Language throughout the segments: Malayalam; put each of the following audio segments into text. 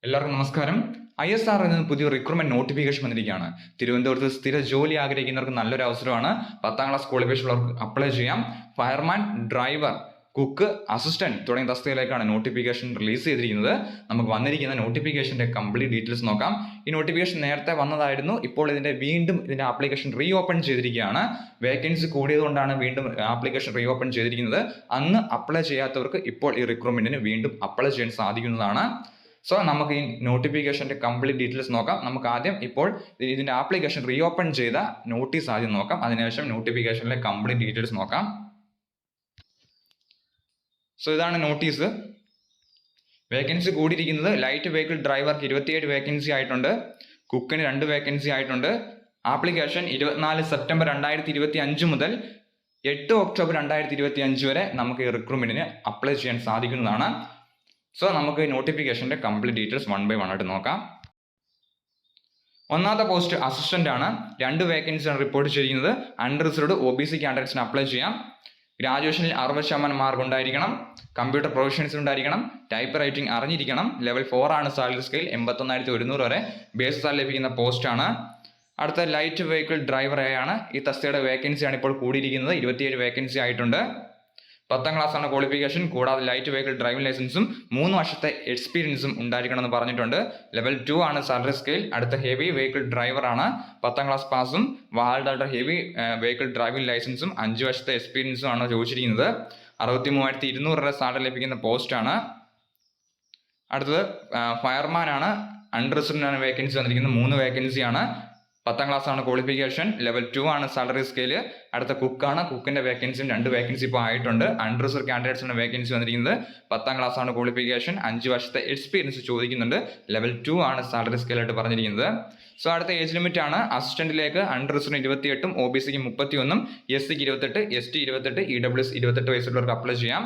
എല്ലാവർക്കും നമസ്കാരം. ISR എന്ന പുതിയ റിക്രൂട്ട്മെന്റ് നോട്ടിഫിക്കേഷൻ വന്നിരിക്കുകയാണ്. തിരുവനന്തപുരത്ത് സ്ഥിര ജോലി ആഗ്രഹിക്കുന്നവർക്ക് നല്ലൊരു അവസരമാണ്. 10ാം ക്ലാസ് ക്വാളിഫിക്കേഷൻ ഉള്ളവർക്ക് അപ്ലൈ ചെയ്യാം. ഫയർമാൻ, ഡ്രൈവർ, കുക്ക്, അസിസ്റ്റന്റ് തുടങ്ങിയ തസ്തികയിലേക്കാണ് നോട്ടിഫിക്കേഷൻ റിലീസ് ചെയ്തിരിക്കുന്നത്. നമുക്ക് വന്നിരിക്കുന്ന നോട്ടിഫിക്കേഷന്റെ കംപ്ലീറ്റ് ഡീറ്റെയിൽസ് നോക്കാം. ഈ നോട്ടിഫിക്കേഷൻ നേരത്തെ വന്നതായിരുന്നു. ഇപ്പോൾ ഇതിന്റെ ആപ്ലിക്കേഷൻ റീ ഓപ്പൺ ചെയ്തിരിക്കുകയാണ്. വേക്കൻസി കൂടിയതുകൊണ്ടാണ് വീണ്ടും ആപ്ലിക്കേഷൻ റീ ഓപ്പൺ ചെയ്തിരിക്കുന്നത്. അന്ന് അപ്ലൈ ചെയ്യാത്തവർക്ക് ഇപ്പോൾ ഈ റിക്രൂട്ട്മെന്റിന് വീണ്ടും അപ്ലൈ ചെയ്യാൻ സാധിക്കുന്നതാണ്. സോ നമുക്ക് ഈ നോട്ടിഫിക്കേഷന്റെ കംപ്ലീറ്റ് ഡീറ്റെയിൽസ് നോക്കാം. നമുക്ക് ആദ്യം ഇപ്പോൾ ഇതിന്റെ ആപ്ലിക്കേഷൻ റീ ഓപ്പൺ ചെയ്ത നോട്ടീസ് ആദ്യം നോക്കാം. അതിനുശേഷം നോട്ടിഫിക്കേഷനിലെ കംപ്ലീറ്റ് ഡീറ്റെയിൽസ് നോക്കാം. സോ ഇതാണ് നോട്ടീസ്. വേക്കൻസി കൂടിയിരിക്കുന്നത് ലൈറ്റ് വെഹിക്കിൾ ഡ്രൈവർക്ക് 27 വേക്കൻസി ആയിട്ടുണ്ട്. കുക്കിന് 2 വേക്കൻസി ആയിട്ടുണ്ട്. ആപ്ലിക്കേഷൻ 24 സെപ്റ്റംബർ 2025 മുതൽ 8 ഒക്ടോബർ 2025 വരെ നമുക്ക് ഈ റിക്രൂട്ട്മെന്റിന് അപ്ലൈ ചെയ്യാൻ സാധിക്കുന്നതാണ്. സോ നമുക്ക് നോട്ടിഫിക്കേഷന്റെ കംപ്ലീറ്റ് ഡീറ്റെയിൽസ് 1 by 1 ആയിട്ട് നോക്കാം. ഒന്നാമത്തെ പോസ്റ്റ് അസിസ്റ്റന്റ് ആണ്. 2 വേക്കൻസിയാണ് റിപ്പോർട്ട് ചെയ്തിരിക്കുന്നത്. അൺറിസർവ്ഡ് OBC കാൻഡിഡേറ്റ്സിന് അപ്ലൈ ചെയ്യാം. ഗ്രാജുവേഷനിൽ 60% മാർക്ക് ഉണ്ടായിരിക്കണം. കമ്പ്യൂട്ടർ പ്രൊഫഷൻസ് ഉണ്ടായിരിക്കണം. ടൈപ്പ് റൈറ്റിംഗ് അറിഞ്ഞിരിക്കണം. ലെവൽ 4 ആണ് സാലറി സ്കെയിൽ. 81,100 വരെ ബേസ് സാലറി ലഭിക്കുന്ന പോസ്റ്റാണ്. അടുത്ത ലൈറ്റ് വെഹിക്കിൾ ഡ്രൈവർ ആണ്. ഈ തസ്തികയുടെ വേക്കൻസിയാണ് ഇപ്പോൾ കൂടിയിരിക്കുന്നത്. 27 വേക്കൻസി ആയിട്ടുണ്ട്. 10ാം ക്ലാസ് ആണ് ക്വാളിഫിക്കേഷൻ. കൂടാതെ ലൈറ്റ് വെഹിക്കിൾ ഡ്രൈവിംഗ് ലൈസൻസും 3 വർഷത്തെ എക്സ്പീരിയൻസും ഉണ്ടായിരിക്കണമെന്ന് പറഞ്ഞിട്ടുണ്ട്. ലെവൽ 2 ആണ് സാലറി സ്കെയിൽ. അടുത്ത ഹെവി വെഹിക്കിൾ ഡ്രൈവർ ആണ്. 10ാം ക്ലാസ് പാസും വാഹനങ്ങളുടെ ഹെവി വെഹിക്കിൾ ഡ്രൈവിംഗ് ലൈസൻസും 5 വർഷത്തെ എക്സ്പീരിയൻസും ആണ് ചോദിച്ചിരിക്കുന്നത്. 63,200 സാലറി ലഭിക്കുന്ന പോസ്റ്റാണ്. അടുത്തത് ഫയർമാൻ ആണ്. അൺറിസർവ്ഡ് ആണ് വേക്കൻസി വന്നിരിക്കുന്നത്. 3 വേക്കൻസിയാണ്. 10ാം ക്ലാസ് ആണ് ക്വാളിഫിക്കേഷൻ. ലെവൽ 2 ആണ് സാലറി സ്കെയിൽ. അടുത്ത കുക്കാണ്. കുക്കിന്റെ വേക്കൻസിയും 2 വേക്കൻസി ഇപ്പോൾ ആയിട്ടുണ്ട്. അൺറിസർവ്ഡ് കാൻഡിഡേറ്റ്സിന്റെ വേക്കൻസി വന്നിരിക്കുന്നത്. 10ാം ക്ലാസ് ആണ് ക്വാളിഫിക്കേഷൻ. 5 വർഷത്തെ എക്സ്പീരിയൻസ് ചോദിക്കുന്നുണ്ട്. ലെവൽ 2 ആണ് സാലറി സ്കെയിൽ ആയിട്ട് പറഞ്ഞിരിക്കുന്നത്. സോ അടുത്ത ഏജ് ലിമിറ്റ് ആണ്. അസിസ്റ്റന്റിലേക്ക് അൺറിസർവ്ഡ് 28, OBCക്ക് 31, SCക്ക് 28, ST 28, EWS 28 വയസ്സുള്ളവർക്ക് അപ്ലൈ ചെയ്യാം.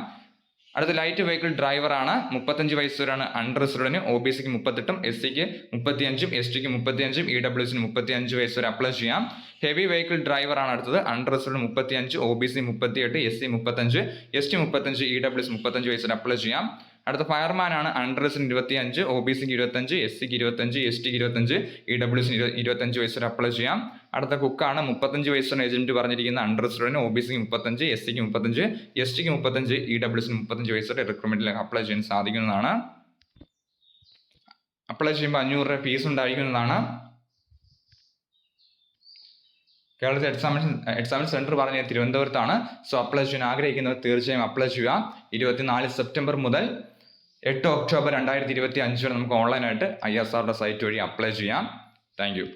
അടുത്ത ലൈറ്റ് വെഹിക്കിൾ ഡ്രൈവർ ആണ്. 35 വയസ്സ് വരെയാണ് അൺറിസർവ്ഡിന്. OBCക്ക് 38, SCക്ക് 35, STക്ക് 35, EWSന് 35 വയസ്സ് വരെ അപ്ലൈ ചെയ്യാം. ഹെവി വെഹിക്കിൾ ഡ്രൈവർ ആണ് അടുത്തത്. Unreserved 35, OBC 38, SC 35, ST 35, EWS 35 വയസ്സ് വരെ അപ്ലൈ ചെയ്യാം. അടുത്ത ഫയർമാൻ ആണ്. അൺറിസർവ്ഡ് 25, OBCക്ക് 25, SCക്ക് 25, STക്ക് 25, EWSന് 25 വയസ്സ് വരെ അപ്ലൈ ചെയ്യാം. അടുത്ത കുക്കാണ്. 35 വയസ്സാണ് ഏജന്റ് പറഞ്ഞിരിക്കുന്ന. അൺറിസർവ്ഡിന് OBCക്ക് 35, SCക്ക് 35, STക്ക് 35, EWSന് 35 വയസ്സ് വരെ റിക്രൂട്ട്മെന്റിലേക്ക് അപ്ലൈ ചെയ്യാൻ സാധിക്കുന്നതാണ്. അപ്ലൈ ചെയ്യുമ്പോൾ 500 രൂപ ഫീസ് ഉണ്ടായിരിക്കുന്നതാണ്. കേരളത്തിൽ എക്സാമിൻ സെന്റർ പറഞ്ഞ തിരുവനന്തപുരത്താണ്. സോ അപ്ലൈ ചെയ്യാൻ ആഗ്രഹിക്കുന്നവർ തീർച്ചയായും അപ്ലൈ ചെയ്യുക. 24 സെപ്റ്റംബർ മുതൽ 8 ഒക്ടോബർ 2025 വരെ നമുക്ക് ഓൺലൈനായിട്ട് ISRയുടെ സൈറ്റ് വഴി അപ്ലൈ ചെയ്യാം. Thank you.